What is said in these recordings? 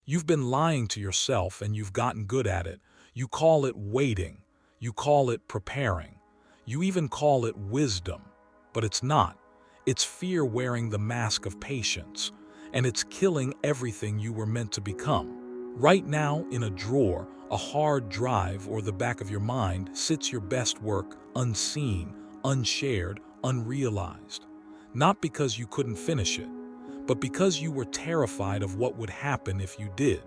You've been lying to yourself and you've gotten good at it. You call it waiting. You call it preparing. You even call it wisdom. But it's not. It's fear wearing the mask of patience. And it's killing everything you were meant to become. Right now, in a drawer, a hard drive, or the back of your mind, sits your best work, unseen, unshared, unrealized. Not because you couldn't finish it, but because you were terrified of what would happen if you did.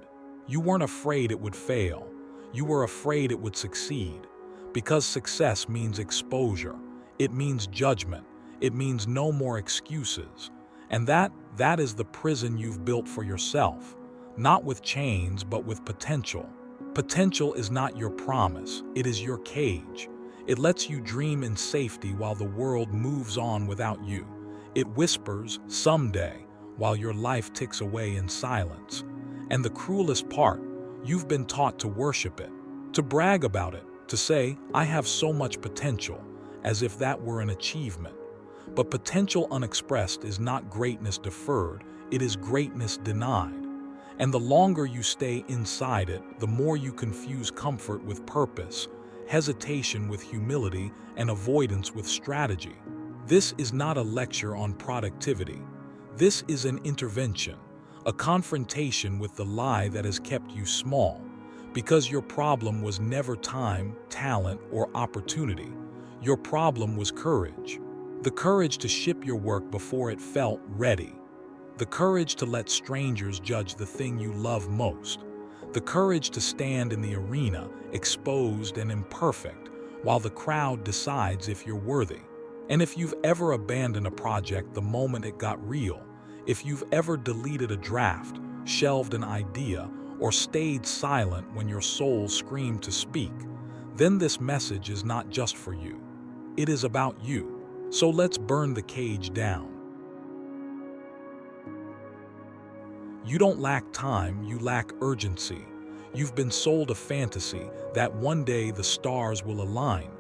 You weren't afraid it would fail. You were afraid it would succeed. Because success means exposure. It means judgment. It means no more excuses. And that is the prison you've built for yourself. Not with chains, but with potential. Potential is not your promise. It is your cage. It lets you dream in safety while the world moves on without you. It whispers, someday, while your life ticks away in silence. And the cruelest part, you've been taught to worship it, to brag about it, to say, I have so much potential, as if that were an achievement. But potential unexpressed is not greatness deferred, it is greatness denied. And the longer you stay inside it, the more you confuse comfort with purpose, hesitation with humility, and avoidance with strategy. This is not a lecture on productivity. This is an intervention, a confrontation with the lie that has kept you small, because your problem was never time, talent, or opportunity. Your problem was courage. The courage to ship your work before it felt ready. The courage to let strangers judge the thing you love most. The courage to stand in the arena, exposed and imperfect, while the crowd decides if you're worthy. And if you've ever abandoned a project the moment it got real, if you've ever deleted a draft, shelved an idea, or stayed silent when your soul screamed to speak, then this message is not just for you. It is about you. So let's burn the cage down. You don't lack time, you lack urgency. You've been sold a fantasy that one day the stars will align.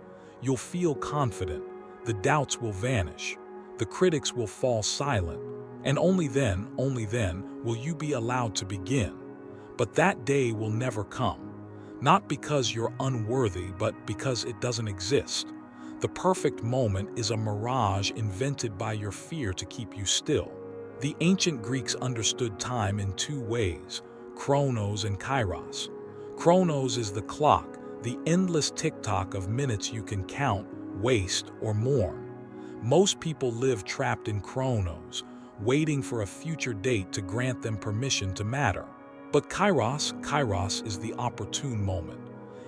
You'll feel confident, the doubts will vanish, the critics will fall silent, and only then will you be allowed to begin. But that day will never come, not because you're unworthy, but because it doesn't exist. The perfect moment is a mirage invented by your fear to keep you still. The ancient Greeks understood time in two ways, Chronos and Kairos. Chronos is the clock, the endless tick-tock of minutes you can count, waste, or mourn. Most people live trapped in Chronos, waiting for a future date to grant them permission to matter. But Kairos is the opportune moment.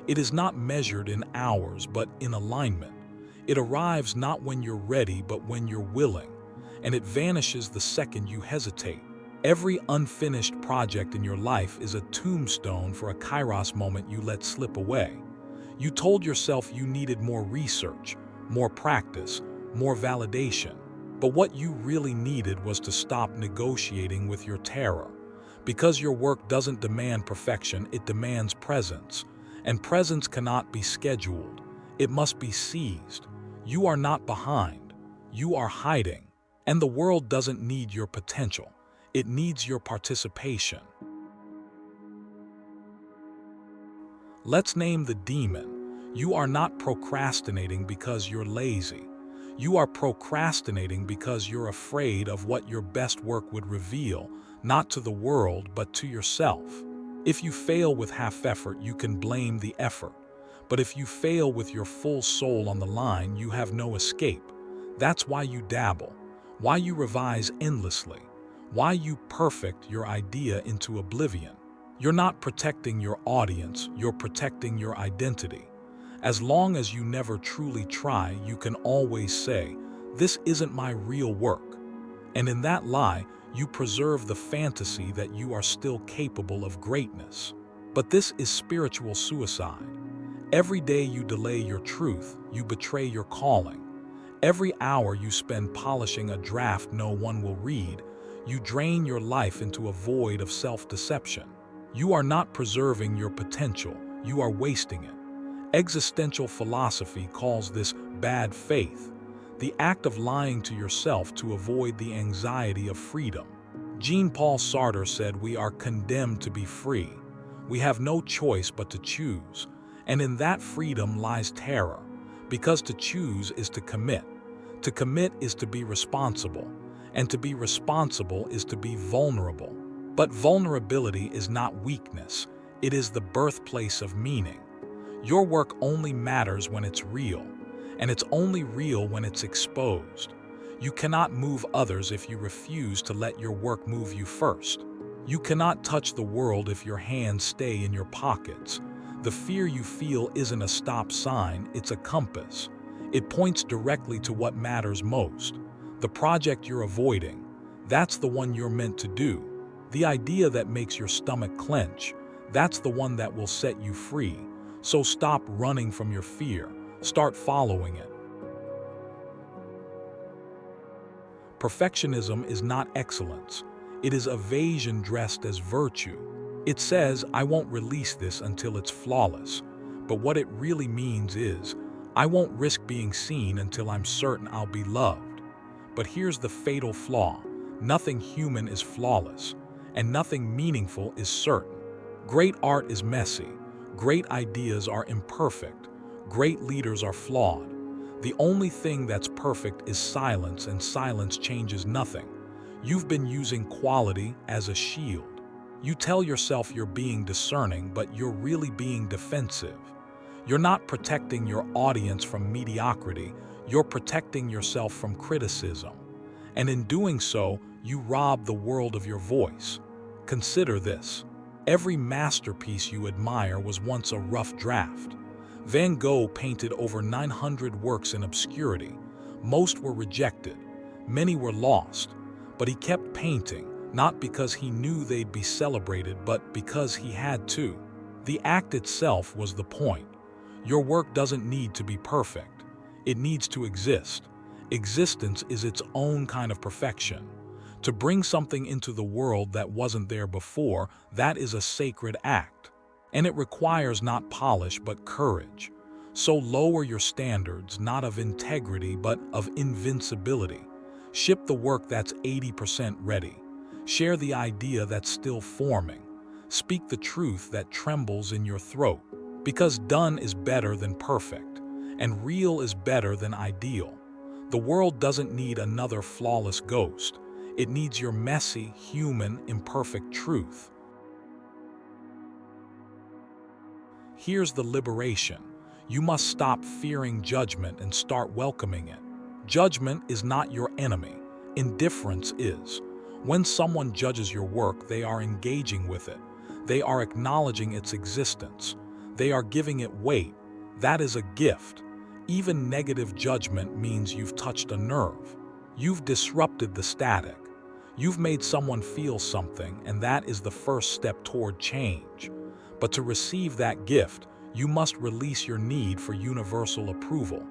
It is not measured in hours, but in alignment. It arrives not when you're ready, but when you're willing, and it vanishes the second you hesitate. Every unfinished project in your life is a tombstone for a Kairos moment you let slip away. You told yourself you needed more research, more practice, more validation, but what you really needed was to stop negotiating with your terror. Because your work doesn't demand perfection, it demands presence, and presence cannot be scheduled. It must be seized. You are not behind. You are hiding. And the world doesn't need your potential. It needs your participation. Let's name the demon. You are not procrastinating because you're lazy. You are procrastinating because you're afraid of what your best work would reveal, not to the world, but to yourself. If you fail with half effort, you can blame the effort. But if you fail with your full soul on the line, you have no escape. That's why you dabble, why you revise endlessly, why you perfect your idea into oblivion. You're not protecting your audience, you're protecting your identity. As long as you never truly try, you can always say, this isn't my real work. And in that lie, you preserve the fantasy that you are still capable of greatness. But this is spiritual suicide. Every day you delay your truth, you betray your calling. Every hour you spend polishing a draft no one will read, you drain your life into a void of self-deception. You are not preserving your potential, you are wasting it. Existential philosophy calls this bad faith, the act of lying to yourself to avoid the anxiety of freedom. Jean-Paul Sartre said we are condemned to be free. We have no choice but to choose, and in that freedom lies terror, because to choose is to commit. To commit is to be responsible, and to be responsible is to be vulnerable. But vulnerability is not weakness, it is the birthplace of meaning. Your work only matters when it's real, and it's only real when it's exposed. You cannot move others if you refuse to let your work move you first. You cannot touch the world if your hands stay in your pockets. The fear you feel isn't a stop sign, it's a compass. It points directly to what matters most. The project you're avoiding, that's the one you're meant to do. The idea that makes your stomach clench, that's the one that will set you free. So stop running from your fear, start following it. Perfectionism is not excellence. It is evasion dressed as virtue. It says, I won't release this until it's flawless. But what it really means is, I won't risk being seen until I'm certain I'll be loved. But here's the fatal flaw. Nothing human is flawless, and nothing meaningful is certain. Great art is messy. Great ideas are imperfect. Great leaders are flawed. The only thing that's perfect is silence, and silence changes nothing. You've been using quality as a shield. You tell yourself you're being discerning, but you're really being defensive. You're not protecting your audience from mediocrity, you're protecting yourself from criticism. And in doing so, you rob the world of your voice. Consider this. Every masterpiece you admire was once a rough draft. Van Gogh painted over 900 works in obscurity. Most were rejected. Many were lost. But he kept painting, not because he knew they'd be celebrated, but because he had to. The act itself was the point. Your work doesn't need to be perfect. It needs to exist. Existence is its own kind of perfection. To bring something into the world that wasn't there before, that is a sacred act. And it requires not polish but courage. So lower your standards, not of integrity but of invincibility. Ship the work that's 80% ready. Share the idea that's still forming. Speak the truth that trembles in your throat. Because done is better than perfect, and real is better than ideal. The world doesn't need another flawless ghost. It needs your messy, human, imperfect truth. Here's the liberation. You must stop fearing judgment and start welcoming it. Judgment is not your enemy. Indifference is. When someone judges your work, they are engaging with it. They are acknowledging its existence. They are giving it weight. That is a gift. Even negative judgment means you've touched a nerve. You've disrupted the static. You've made someone feel something, and that is the first step toward change. But to receive that gift, you must release your need for universal approval.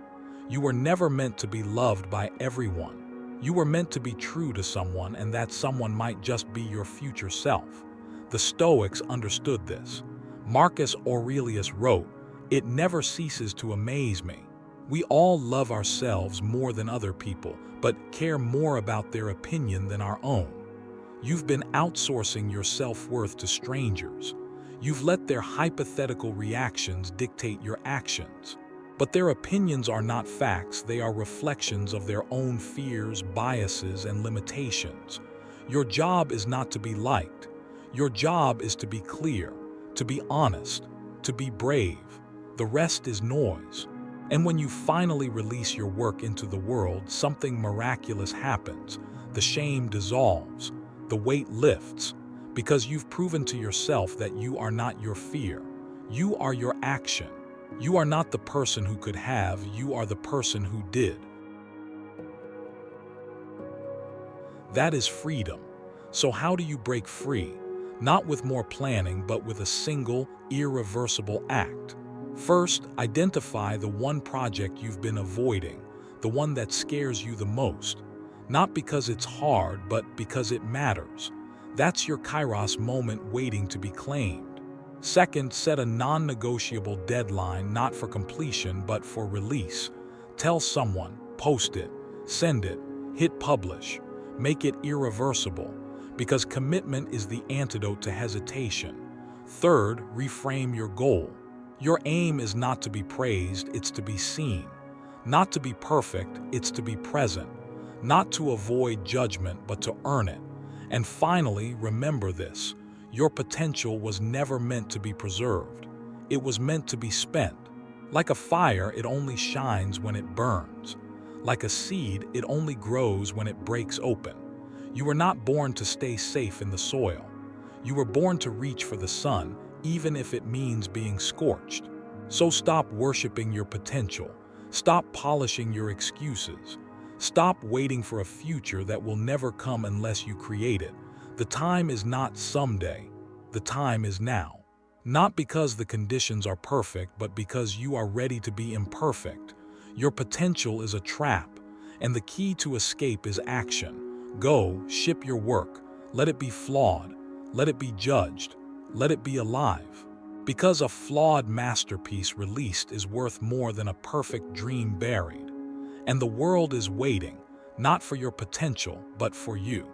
You were never meant to be loved by everyone. You were meant to be true to someone, and that someone might just be your future self. The Stoics understood this. Marcus Aurelius wrote, "It never ceases to amaze me. We all love ourselves more than other people, but care more about their opinion than our own." You've been outsourcing your self-worth to strangers. You've let their hypothetical reactions dictate your actions. But their opinions are not facts, they are reflections of their own fears, biases, and limitations. Your job is not to be liked. Your job is to be clear, to be honest, to be brave. The rest is noise. And when you finally release your work into the world, something miraculous happens. The shame dissolves. The weight lifts. Because you've proven to yourself that you are not your fear. You are your action. You are not the person who could have, you are the person who did. That is freedom. So how do you break free? Not with more planning, but with a single, irreversible act. First, identify the one project you've been avoiding, the one that scares you the most. Not because it's hard, but because it matters. That's your Kairos moment waiting to be claimed. Second, set a non-negotiable deadline, not for completion, but for release. Tell someone, post it, send it, hit publish. Make it irreversible. because commitment is the antidote to hesitation. Third, reframe your goal. Your aim is not to be praised, it's to be seen. Not to be perfect, it's to be present. Not to avoid judgment, but to earn it. And finally, remember this: your potential was never meant to be preserved. It was meant to be spent. Like a fire, it only shines when it burns. Like a seed, it only grows when it breaks open. You were not born to stay safe in the soil. You were born to reach for the sun, even if it means being scorched. So stop worshiping your potential. Stop polishing your excuses. Stop waiting for a future that will never come unless you create it. The time is not someday. The time is now. Not because the conditions are perfect, but because you are ready to be imperfect. Your potential is a trap, and the key to escape is action. Go, ship your work. Let it be flawed. Let it be judged. Let it be alive. Because a flawed masterpiece released is worth more than a perfect dream buried. And the world is waiting, not for your potential, but for you.